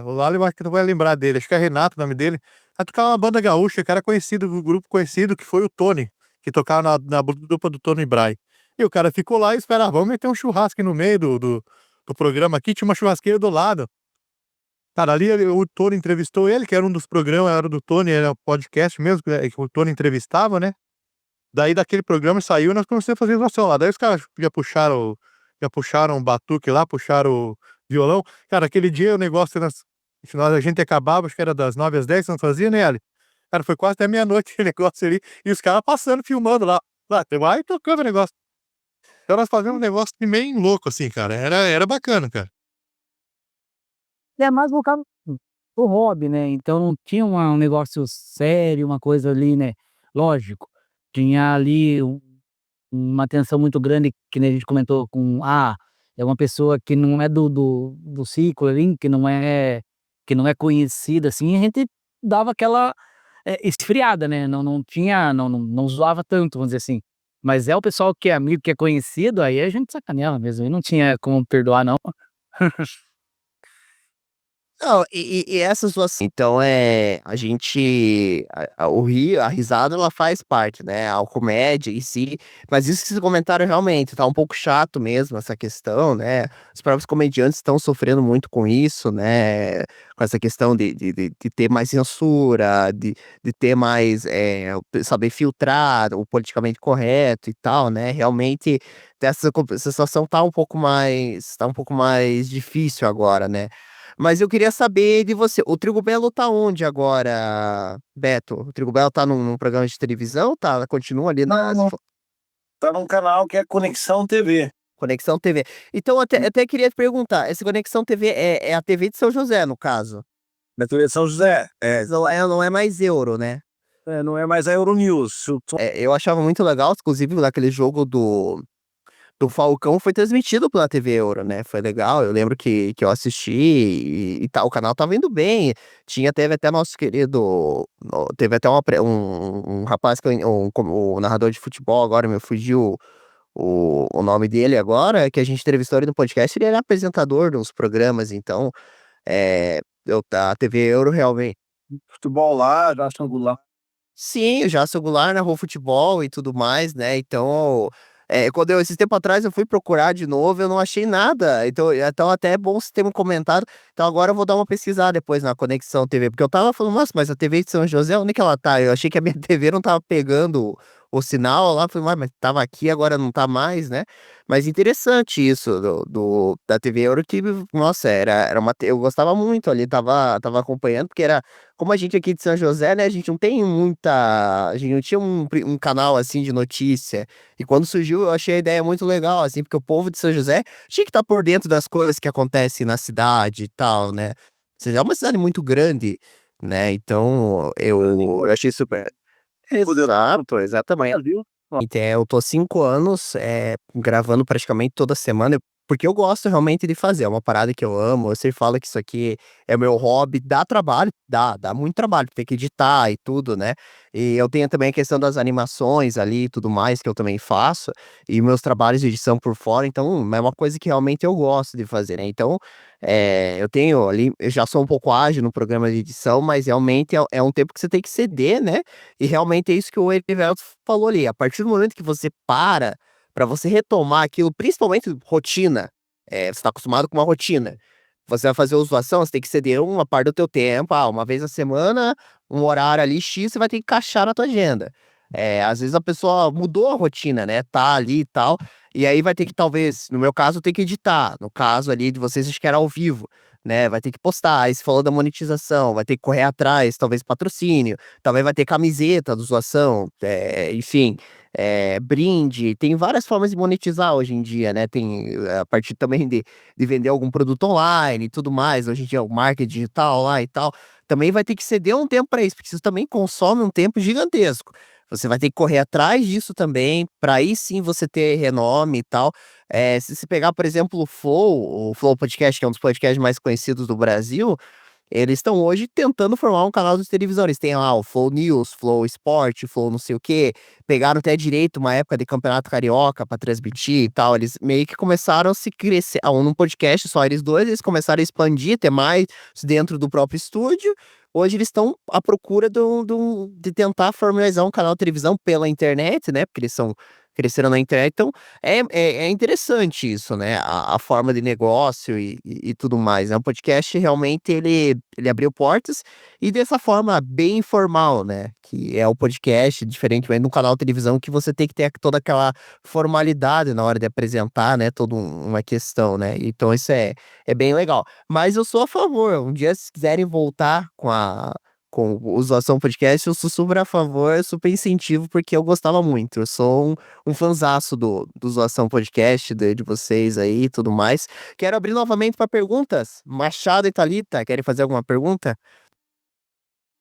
o Lalo eu acho que tu vai lembrar dele, acho que é Renato o nome dele. Aí tocava uma banda gaúcha, que era conhecido, um grupo conhecido, que foi o Tony, que tocava na dupla do Tony Bray. E o cara ficou lá e esperava, vamos meter um churrasco no meio do programa aqui, tinha uma churrasqueira do lado. Cara, ali o Tony entrevistou ele, que era um dos programas, era do Tony, era um podcast mesmo, que o Tony entrevistava, né? Daí daquele programa saiu e nós começamos a fazer zoação lá. Daí os caras já puxaram o batuque lá, puxaram o violão. Cara, aquele dia o negócio a gente acabava, acho que era das 9 às 10 que nós fazia, né, Ali? Cara, foi quase até meia-noite aquele negócio ali, e os caras passando, filmando lá. Lá, vai tocando o negócio. Então nós fazíamos um negócio meio louco, assim, cara. Era bacana, cara. É mais voltado pro hobby, né, então não tinha um negócio sério, uma coisa ali, né, lógico, tinha ali uma tensão muito grande, que nem a gente comentou é uma pessoa que não é do ciclo ali, que não é conhecida, assim, a gente dava aquela, esfriada, né, não tinha não zoava tanto, vamos dizer assim. Mas é o pessoal que é amigo, que é conhecido, aí a gente sacaneava mesmo, aí não tinha como perdoar não. Não, e essa situação, então a gente, a risada ela faz parte, né, a comédia em si, mas isso que vocês comentaram realmente, tá um pouco chato mesmo essa questão, né, os próprios comediantes estão sofrendo muito com isso, né, com essa questão de ter mais censura, de ter mais, saber filtrar o politicamente correto e tal, né, realmente essa situação tá um pouco mais difícil agora, né. Mas eu queria saber de você, o Trigo Belo tá onde agora, Beto? O Trigo Belo tá num programa de televisão, tá? Continua ali Não, não, tá num canal que é Conexão TV. Conexão TV. Então até queria te perguntar, essa Conexão TV é a TV de São José, no caso? Na TV de São José. Não é mais Euro, né? Não é mais a Euronews. Eu achava muito legal, inclusive naquele jogo do Falcão foi transmitido pela TV Euro, né, foi legal, eu lembro que eu assisti e tal, o canal estava indo bem, teve até nosso querido, teve até um rapaz, o narrador de futebol agora, me fugiu o nome dele agora, que a gente entrevistou ele no podcast, ele era apresentador dos programas, então, a TV Euro realmente. Futebol lá, já Angular. Sim, o Jássio Goulart narrou futebol e tudo mais, né, então, quando esses tempo atrás eu fui procurar de novo, eu não achei nada, então até é bom você ter me comentado, então agora eu vou dar uma pesquisada depois na Conexão TV, porque eu tava falando: "Nossa, mas a TV de São José, onde que ela tá?", eu achei que a minha TV não tava pegando o sinal lá, falei: "Uai, mas estava aqui, agora não tá mais", né. Mas interessante isso da TV Euro que, nossa, era uma eu gostava muito ali, estava acompanhando, porque era como a gente aqui de São José, né, a gente não tem muita a gente não tinha um canal, assim, de notícia. E quando surgiu, eu achei a ideia muito legal, assim, porque o povo de São José tinha que estar por dentro das coisas que acontecem na cidade e tal, né. Você é uma cidade muito grande, né, então eu achei super exato, exatamente. Então, eu tô 5 anos, gravando praticamente toda semana, porque eu gosto realmente de fazer, é uma parada que eu amo, eu sempre falo que isso aqui é meu hobby, dá trabalho, dá muito trabalho, tem que editar e tudo, né. E eu tenho também a questão das animações ali e tudo mais, que eu também faço, e meus trabalhos de edição por fora, então é uma coisa que realmente eu gosto de fazer, né. Então, eu tenho ali eu já sou um pouco ágil no programa de edição, mas realmente é um tempo que você tem que ceder, né, e realmente é isso que o Erivelto falou ali, a partir do momento que você para você retomar aquilo, principalmente rotina, você tá acostumado com uma rotina, você vai fazer o zoação, você tem que ceder uma parte do teu tempo, uma vez a semana, um horário ali "X", você vai ter que encaixar na tua agenda. Às vezes a pessoa mudou a rotina, né, tá ali e tal, e aí vai ter que talvez, no meu caso, ter que editar, no caso ali de vocês acho que era ao vivo, né, vai ter que postar, aí você falou da monetização, vai ter que correr atrás, talvez patrocínio, talvez vai ter camiseta do zoação, enfim, brinde, tem várias formas de monetizar hoje em dia, né, tem a partir também de vender algum produto online e tudo mais, hoje em dia o marketing digital lá e tal, também vai ter que ceder um tempo para isso, porque isso também consome um tempo gigantesco. Você vai ter que correr atrás disso também, para aí sim você ter renome e tal. Se você pegar, por exemplo, o Flow Podcast, que é um dos podcasts mais conhecidos do Brasil, eles estão hoje tentando formar um canal de televisão, eles têm lá o Flow News, Flow Sport, Flow não sei o quê, pegaram até direito uma época de campeonato carioca pra transmitir e tal, eles meio que começaram a se crescer num podcast só eles 2, eles começaram a expandir, ter mais dentro do próprio estúdio, hoje eles estão à procura de tentar formalizar um canal de televisão pela internet, né, porque eles cresceram na internet, então é interessante isso, né, a forma de negócio e tudo mais, né, o podcast realmente ele abriu portas, e dessa forma bem informal, né, que é o podcast, diferentemente de um canal de televisão que você tem que ter toda aquela formalidade na hora de apresentar, né, toda uma questão, né, então isso é bem legal. Mas eu sou a favor, um dia se quiserem voltar com o Zoação Podcast, eu sou super a favor, eu super incentivo, porque eu gostava muito, eu sou um fanzaço do Zoação Podcast, de vocês aí e tudo mais. Quero abrir novamente para perguntas. Machado e Thalita, querem fazer alguma pergunta?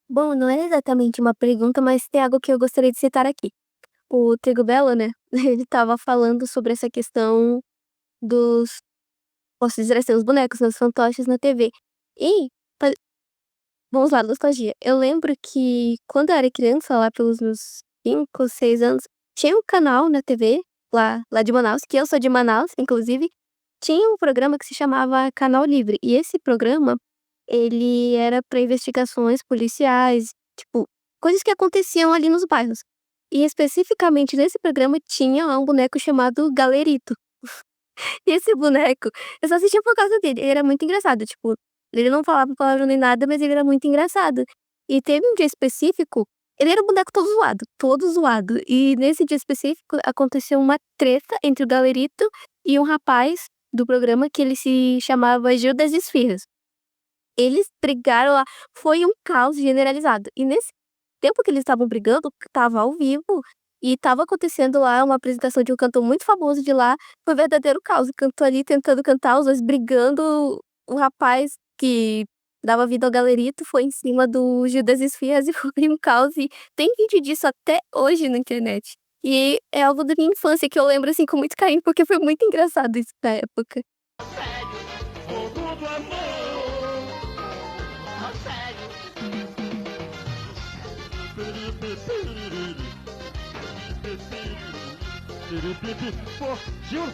Bom, não é exatamente uma pergunta, mas tem algo que eu gostaria de citar aqui. O Trigo Bela, né, ele estava falando sobre essa questão dos, posso dizer assim, os bonecos, né, os fantoches na TV. E, pa vamos lá, nostalgia. Eu lembro que quando eu era criança, lá pelos meus 5, 6 anos, tinha um canal na TV, lá de Manaus, que eu sou de Manaus, inclusive, tinha um programa que se chamava Canal Livre, e esse programa, ele era para investigações policiais, tipo, coisas que aconteciam ali nos bairros. E especificamente nesse programa tinha lá um boneco chamado Galerito. E esse boneco, eu só assistia por causa dele, ele era muito engraçado, tipo, ele não falava palavrão nem nada, mas ele era muito engraçado. E teve um dia específico, ele era um boneco todo zoado, e nesse dia específico aconteceu uma treta entre o Galerito e um rapaz do programa que ele se chamava Gil das Esfirras. Eles brigaram lá, foi um caos generalizado. E nesse tempo que eles estavam brigando, estava ao vivo e estava acontecendo lá uma apresentação de um cantor muito famoso de lá, foi um verdadeiro caos. O cantor ali tentando cantar, os dois brigando, o rapaz que dava vida ao Galerito foi em cima do Gil das Esfirras e foi um caos. E tem vídeo disso até hoje na internet. E é algo da minha infância que eu lembro assim com muito carinho, porque foi muito engraçado isso na época. Gil, oi!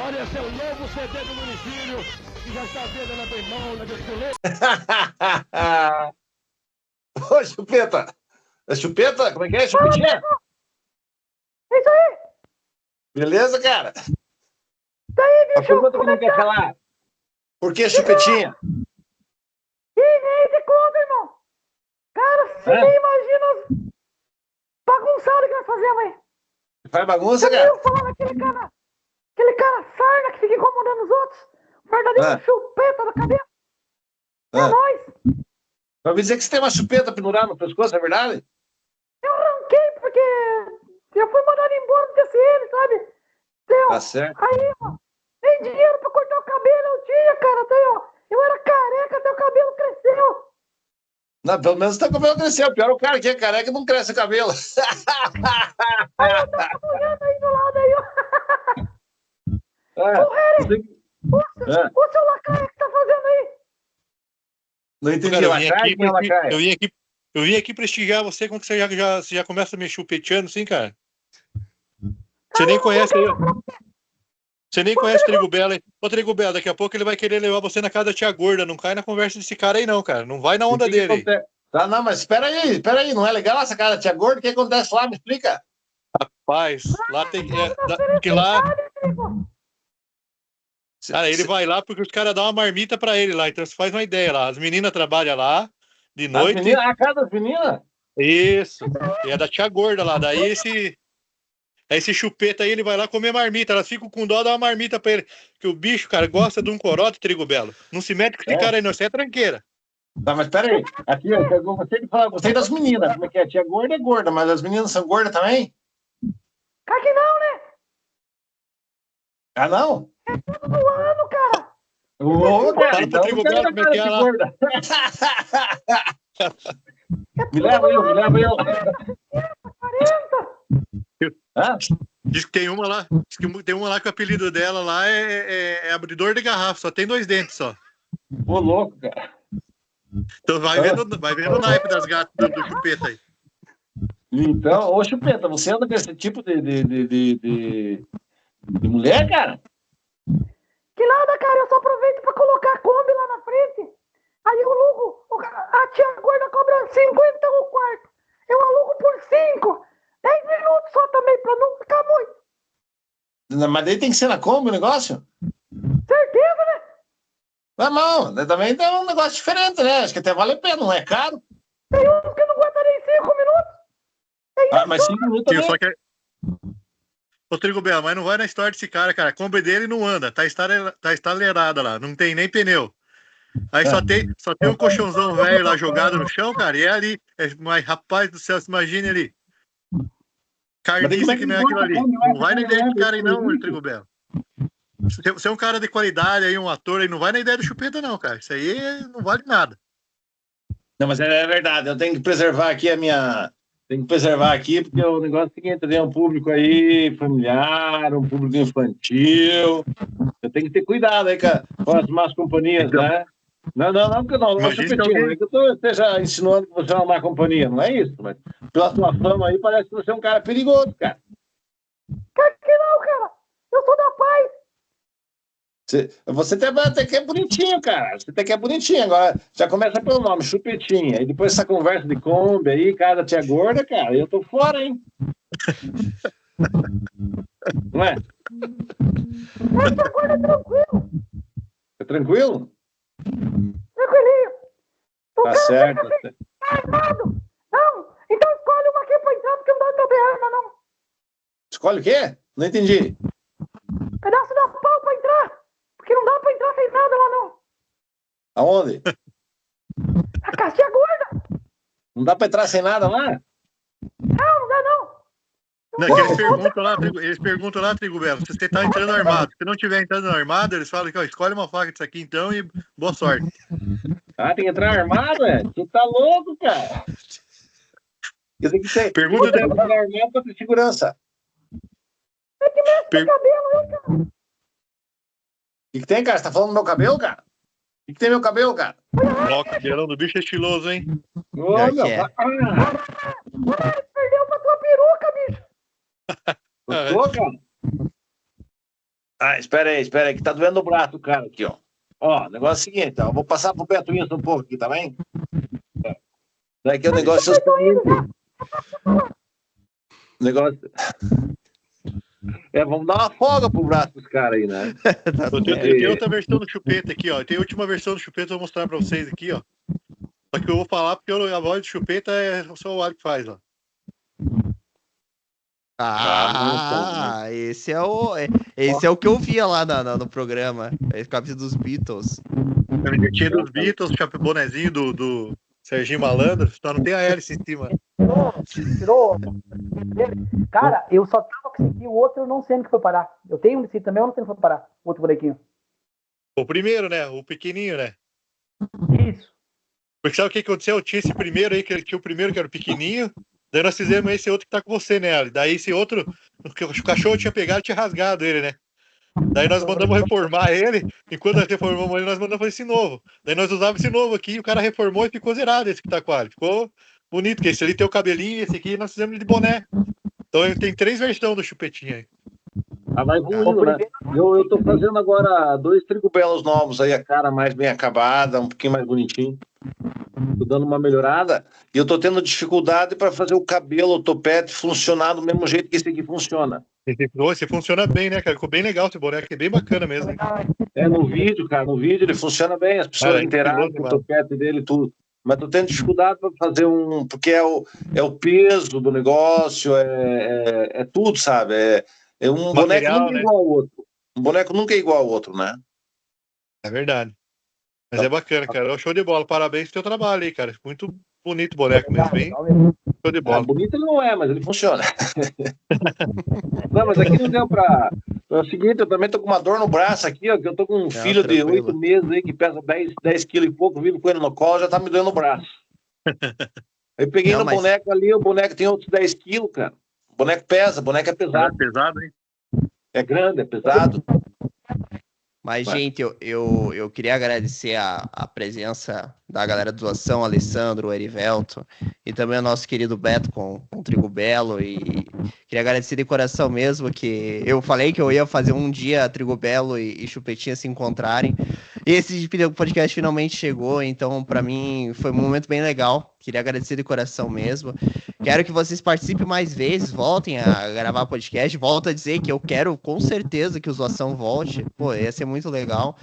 Olha, esse é o novo CD do município que já está vendo na bemol, na descoleta. Ô, Chupeta! É Chupeta? Como é que é? Chupetinha? É isso aí, Beleza, cara? bicho, A pergunta que como é não que quer tá? calar. Por que Chupetinha? Ih, nem te conta, irmão. Cara, você Hã? nem imagina bagunçado que nós fazemos aí. Faz bagunça, Você cara? viu falar daquele cara sarna que fica incomodando os outros? Verdadeiro Ah. chupeta da cabeça. É Ah. nóis. Vai me dizer que você tem uma chupeta pendurada no pescoço, é verdade? Eu arranquei porque eu fui mandado embora do TCL, sabe? Então, Tá certo. aí, ó, tem dinheiro pra cortar o cabelo, eu tinha, cara. Então, ó, eu era careca, até o cabelo cresceu. Não, pelo menos tá com o cabelo cresceu. Pior o cara que é careca não cresce o cabelo. Aí eu tava olhando aí do lado aí, ó. Ah, Ô, Harry, você- o seu lacaia que tá fazendo aí? Não entendi. Cara, Lacaia? Quem é lacaia? eu vim aqui prestigiar você quando você já começa a me chupeteando, assim, cara. Você nem conhece aí. Você nem conhece o Trigo Bela. Ô, Trigo Bela, daqui a pouco ele vai querer levar você na casa da tia gorda. Não cai na conversa desse cara aí, não, cara. Não vai na onda O que dele. acontece? Tá, não, mas espera aí. Não é legal essa cara de tia gorda? O que acontece lá? Me explica. Rapaz, lá tem. Porque lá. Cara, ele vai lá porque os caras dão uma marmita pra ele lá. Então você faz uma ideia lá. As meninas trabalham lá de As noite. meninas, a casa das meninas? Isso. E é da tia gorda lá. Daí esse chupeta aí, ele vai lá comer marmita. Elas ficam com dó, dá uma marmita pra ele. Que o bicho, cara, gosta de um corote, Trigo Belo. Não se mete com esse cara aí, não. Você é tranqueira. Tá, mas espera aí. Aqui, eu gostei das meninas. Como é que é? Tia gorda é gorda, mas as meninas são gordas também? Claro que não, né? Ah, não? Tudo do ano, cara. Ô, cara, Fala pro então Trigo não quero Belo como é que é cara de lá. gorda. Me leva eu. 40. Hã? Diz que tem uma lá. Diz que tem uma lá que o apelido dela lá é abridor de garrafa. Só tem 2 dentes só. Ô, louco, cara. Então vai vendo o naipe das gatas do chupeta aí. Então, ô, Chupeta, você anda com esse tipo de mulher, cara? Que nada, cara. Eu só aproveito pra colocar a Kombi lá na frente. Aí eu alugo. A tia gorda cobra 50 o quarto. Eu alugo por 5. 10 minutos só também, pra não ficar muito. Mas daí tem que ser na Kombi o negócio? Certeza, né? Não, também tem um negócio diferente, né? Acho que até vale a pena, não é caro? Tem uns que não aguentam nem 5 minutos. Ah, mas 5 minutos Tio, também. só que. Ô, Trigo Belo, mas não vai na história desse cara, cara. A Kombi dele não anda, tá estalerada lá, não tem nem pneu. Aí só tem um colchãozão velho lá jogado no chão, cara, e é ali. Mas, rapaz do céu, imagine ali. Carniça que não é aquilo ali. Não vai na ideia do cara aí, não, Trigo Belo. Você é um cara de qualidade aí, um ator aí, não vai na ideia do chupeta, não, cara. Isso aí não vale nada. Não, mas é verdade, eu tenho que preservar aqui Tenho que preservar aqui, porque o negócio é o seguinte, tem um público aí familiar, um público infantil. Eu tenho que ter cuidado aí com as más companhias, né? Não, porque não. Imagina Chupetinho, alguém- não é que eu esteja insinuando que você é uma má companhia, não é isso. Mas pela sua fama aí, parece que você é um cara perigoso, cara. Claro que não, cara. Eu sou da paz. Você até que é bonitinho, cara. Você até que é bonitinho. Agora, já começa pelo nome, Chupetinha. Aí depois essa conversa de Kombi aí, cara, tia gorda, cara, eu tô fora, hein? Não é? Essa gorda é tranquilo. É tranquilo? Tranquilinho. O Tá cara certo. fica armado. Não. Então escolhe uma aqui pra entrar, porque não dá pra ter arma, não. Escolhe o quê? Não entendi. Pedaço da pau pra entrar. Porque não dá pra entrar sem nada lá, não. Aonde? A caixinha gorda. Não dá pra entrar sem nada lá? Não dá, não. Não, é que eles perguntam lá, Trigo Belo, se você tá entrando armado. Se não tiver entrando armado, eles falam que, ó, escolhe uma faca disso aqui então e boa sorte. Ah, tem que entrar armado, é? Você tá louco, cara. Eu tenho que ter. Pergunta Tem que entrar armado pra ter segurança. É que mexe Per- no cabelo, hein, cara. O que tem, cara? Você tá falando do meu cabelo, cara? O que tem meu cabelo, cara? Ó, o cabelão do bicho é estiloso, hein? Ô, Pior meu, que é. Perdeu pra tua peruca, bicho. gostou, cara? Ah, espera aí, que tá doendo o braço, cara, aqui, ó. Ó, o negócio é o seguinte, ó, eu vou passar pro Beto Winston um pouco aqui, tá bem? Daqui o negócio é o seguinte. O negócio... vamos dar uma folga pro braço dos caras aí, né? Tem outra versão do chupeta aqui, ó. Tem a última versão do chupeta, eu vou mostrar pra vocês aqui, ó. Só que eu vou falar porque a voz do chupeta é só o Alho que faz, ó. Ah, esse é o que eu via lá no programa. A camisa dos Beatles. Camisetinha dos Beatles, bonezinho do Serginho Malandro, só não tem a hélice em cima. Tirou. Cara, eu só tava com esse aqui, o outro eu não sei onde que foi parar. Eu tenho um desse também, eu não sei onde foi parar. O outro bonequinho. O primeiro, né? O pequenininho, né? Isso. Porque sabe o que aconteceu? Eu tinha esse primeiro aí, que tinha o primeiro que era o pequenininho. Daí nós fizemos esse outro que tá com você, né, Ali? Daí esse outro, o cachorro tinha pegado e tinha rasgado ele, né? Daí nós mandamos reformar ele. E quando nós reformamos ele, nós mandamos esse novo. Daí nós usávamos esse novo aqui, e o cara reformou e ficou zerado esse que tá com ele. Ficou bonito, porque esse ali tem o cabelinho e esse aqui nós fizemos de boné. Então tem 3 versões do Chupetinha aí. Ah, vai evoluindo, né? Eu tô fazendo agora 2 trigobelos novos aí, a cara mais bem acabada, um pouquinho mais bonitinho. Tô dando uma melhorada. E eu tô tendo dificuldade para fazer o cabelo, o topete funcionar do mesmo jeito que esse aqui funciona. Esse funciona bem, né, cara? Ficou bem legal esse boné, que é bem bacana mesmo. Hein? No vídeo, cara, no vídeo ele funciona bem, as pessoas Cara, interagem com o mano. topete dele e tudo. Mas tô tendo dificuldade para fazer porque é o peso do negócio, é tudo, sabe? Um boneco Material, nunca é né? igual ao outro. Um boneco nunca é igual ao outro, né? É verdade. Mas é bacana, cara. É um show de bola. Parabéns pelo teu trabalho aí, cara. Muito bonito o boneco mesmo, hein? Show de bola. Bonito ele não é, mas ele funciona. Não, mas aqui não deu pra. É o seguinte, eu também tô com uma dor no braço aqui, ó, que eu tô com um filho de tranquilo. 8 meses aí, que pesa 10 quilos e pouco, vivo com ele no colo, já tá me doendo o braço. Aí peguei Não, no mas- boneco ali, o boneco tem outros 10 quilos, cara. O boneco pesa, o boneco é pesado. pesado, hein? É grande, é pesado. Mas, Vai. gente, eu queria agradecer a presença da galera do Doação, Alessandro, o Erivelto, e também o nosso querido Beto com o Trigo Belo. E queria agradecer de coração mesmo, que eu falei que eu ia fazer um dia Trigo Belo e Chupetinha se encontrarem. E esse podcast finalmente chegou, então para mim foi um momento bem legal. Queria agradecer de coração mesmo. Quero que vocês participem mais vezes, voltem a gravar podcast. Volto a dizer que eu quero com certeza que o Zoação volte. Pô, ia ser muito legal.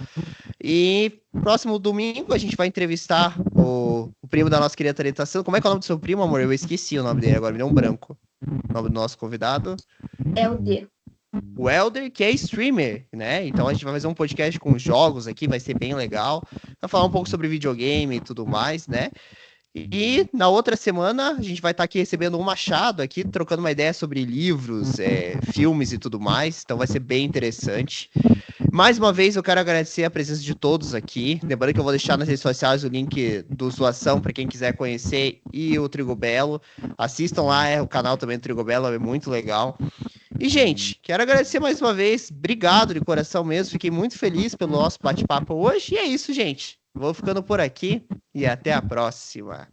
E próximo domingo a gente vai entrevistar o primo da nossa querida Thalita Santos. Como é que é o nome do seu primo, amor? Eu esqueci o nome dele agora, me deu um branco. O nome do nosso convidado. Helder. O Helder, que é streamer, né? Então a gente vai fazer um podcast com jogos aqui, vai ser bem legal. Vai falar um pouco sobre videogame e tudo mais, né? E na outra semana a gente vai estar aqui recebendo o Machado aqui, trocando uma ideia sobre livros, filmes e tudo mais. Então vai ser bem interessante. Mais uma vez eu quero agradecer a presença de todos aqui. Lembrando que eu vou deixar nas redes sociais o link do Zoação para quem quiser conhecer e o Trigo Belo. Assistam lá, o canal também do Trigo Belo, é muito legal. E, gente, quero agradecer mais uma vez. Obrigado de coração mesmo. Fiquei muito feliz pelo nosso bate-papo hoje. E é isso, gente. Vou ficando por aqui e até a próxima.